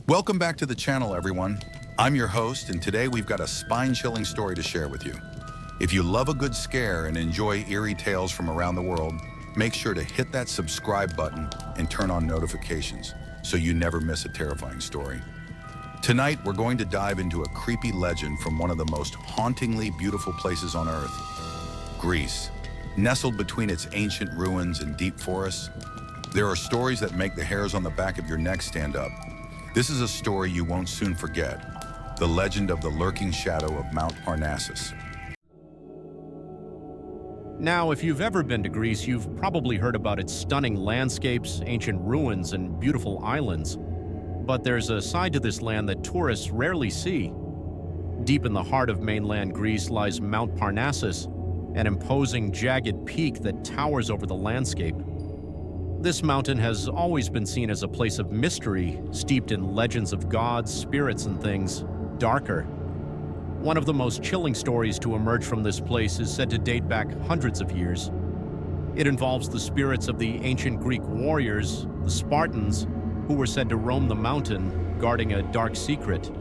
Welcome back to the channel, everyone. I'm your host, and today we've got a spine-chilling story to share with you. If you love a good scare and enjoy eerie tales from around the world, make sure to hit that subscribe button and turn on notifications so you never miss a terrifying story. Tonight, we're going to dive into a creepy legend from one of the most hauntingly beautiful places on Earth, Greece. Nestled between its ancient ruins and deep forests, there are stories that make the hairs on the back of your neck stand up. This is a story you won't soon forget, the legend of the lurking shadow of Mount Parnassus. Now, if you've ever been to Greece, you've probably heard about its stunning landscapes, ancient ruins, and beautiful islands. But there's a side to this land that tourists rarely see. Deep in the heart of mainland Greece lies Mount Parnassus, an imposing, jagged peak that towers over the landscape. This mountain has always been seen as a place of mystery, steeped in legends of gods, spirits, and things darker. One of the most chilling stories to emerge from this place is said to date back hundreds of years. It involves the spirits of the ancient Greek warriors, the Spartans, who were said to roam the mountain, guarding a dark secret.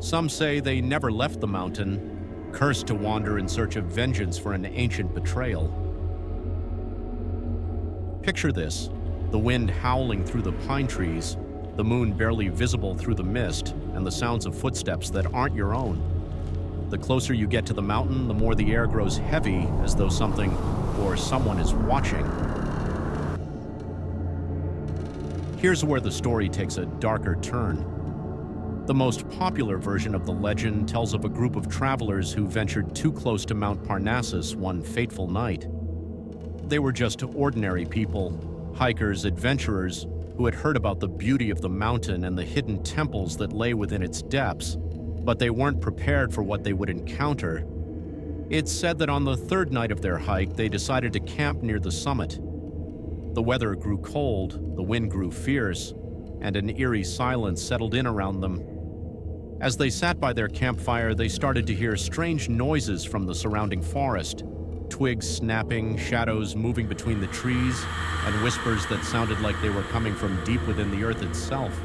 Some say they never left the mountain, cursed to wander in search of vengeance for an ancient betrayal. Picture this: the wind howling through the pine trees, the moon barely visible through the mist, and the sounds of footsteps that aren't your own. The closer you get to the mountain, the more the air grows heavy, as though something or someone is watching. Here's where the story takes a darker turn. The most popular version of the legend tells of a group of travelers who ventured too close to Mount Parnassus one fateful night. They were just ordinary people, hikers, adventurers, who had heard about the beauty of the mountain and the hidden temples that lay within its depths, but they weren't prepared for what they would encounter. It's said that on the third night of their hike, they decided to camp near the summit. The weather grew cold, the wind grew fierce, and an eerie silence settled in around them. As they sat by their campfire, they started to hear strange noises from the surrounding forest. Twigs snapping, shadows moving between the trees, and whispers that sounded like they were coming from deep within the earth itself.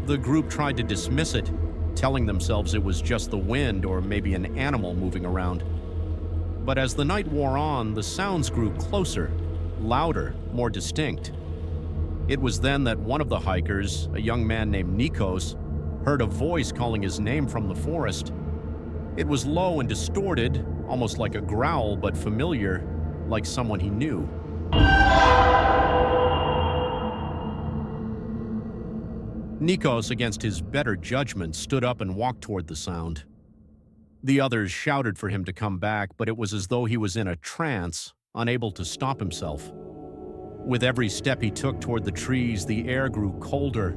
The group tried to dismiss it, telling themselves it was just the wind or maybe an animal moving around. But as the night wore on, the sounds grew closer, louder, more distinct. It was then that one of the hikers, a young man named Nikos, heard a voice calling his name from the forest. It was low and distorted, almost like a growl, but familiar, like someone he knew. Nikos, against his better judgment, stood up and walked toward the sound. The others shouted for him to come back, but it was as though he was in a trance, unable to stop himself. With every step he took toward the trees, the air grew colder.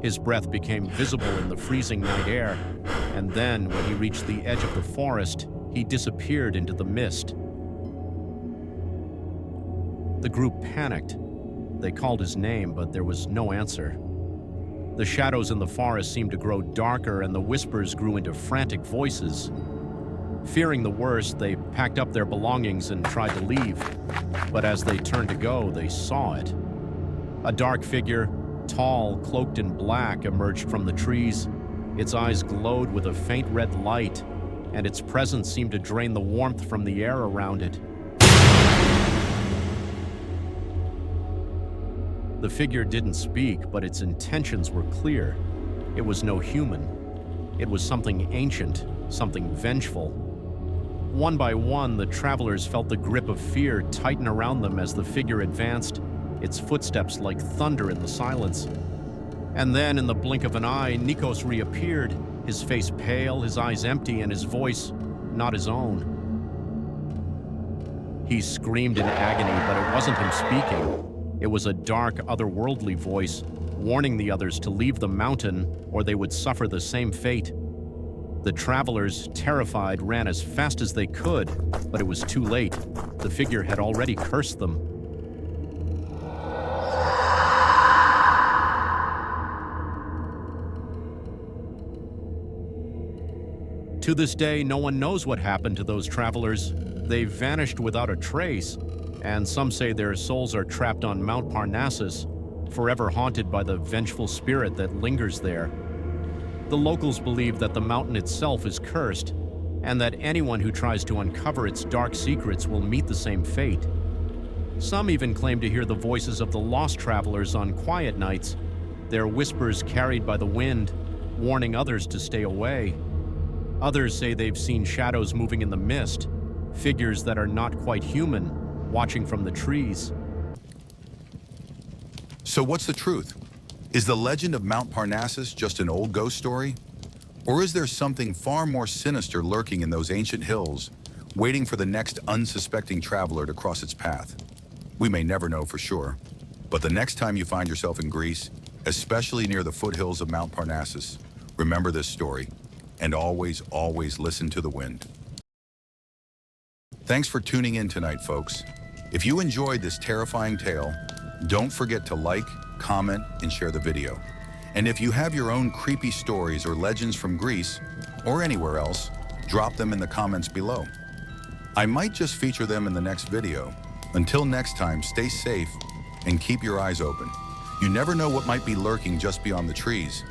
His breath became visible in the freezing night air, and then, when he reached the edge of the forest, he disappeared into the mist. The group panicked. They called his name, but there was no answer. The shadows in the forest seemed to grow darker, and the whispers grew into frantic voices. Fearing the worst, they packed up their belongings and tried to leave. But as they turned to go, they saw it. A dark figure, tall, cloaked in black, emerged from the trees. Its eyes glowed with a faint red light, and its presence seemed to drain the warmth from the air around it. The figure didn't speak, but its intentions were clear. It was no human. It was something ancient, something vengeful. One by one, the travelers felt the grip of fear tighten around them as the figure advanced, its footsteps like thunder in the silence. And then, in the blink of an eye, Nikos reappeared, his face pale, his eyes empty, and his voice not his own. He screamed in agony, but it wasn't him speaking. It was a dark, otherworldly voice, warning the others to leave the mountain, or they would suffer the same fate. The travelers, terrified, ran as fast as they could, but it was too late. The figure had already cursed them. To this day, no one knows what happened to those travelers. They vanished without a trace. and some say their souls are trapped on Mount Parnassus, forever haunted by the vengeful spirit that lingers there. The locals believe that the mountain itself is cursed, and that anyone who tries to uncover its dark secrets will meet the same fate. Some even claim to hear the voices of the lost travelers on quiet nights, their whispers carried by the wind, warning others to stay away. Others say they've seen shadows moving in the mist, figures that are not quite human, watching from the trees. So what's the truth? Is the legend of Mount Parnassus just an old ghost story? Or is there something far more sinister lurking in those ancient hills, waiting for the next unsuspecting traveler to cross its path? We may never know for sure, but the next time you find yourself in Greece, especially near the foothills of Mount Parnassus, remember this story, and always, always listen to the wind. Thanks for tuning in tonight, folks. If you enjoyed this terrifying tale, don't forget to like, comment, and share the video. And if you have your own creepy stories or legends from Greece, or anywhere else, drop them in the comments below. I might just feature them in the next video. Until next time, stay safe and keep your eyes open. You never know what might be lurking just beyond the trees.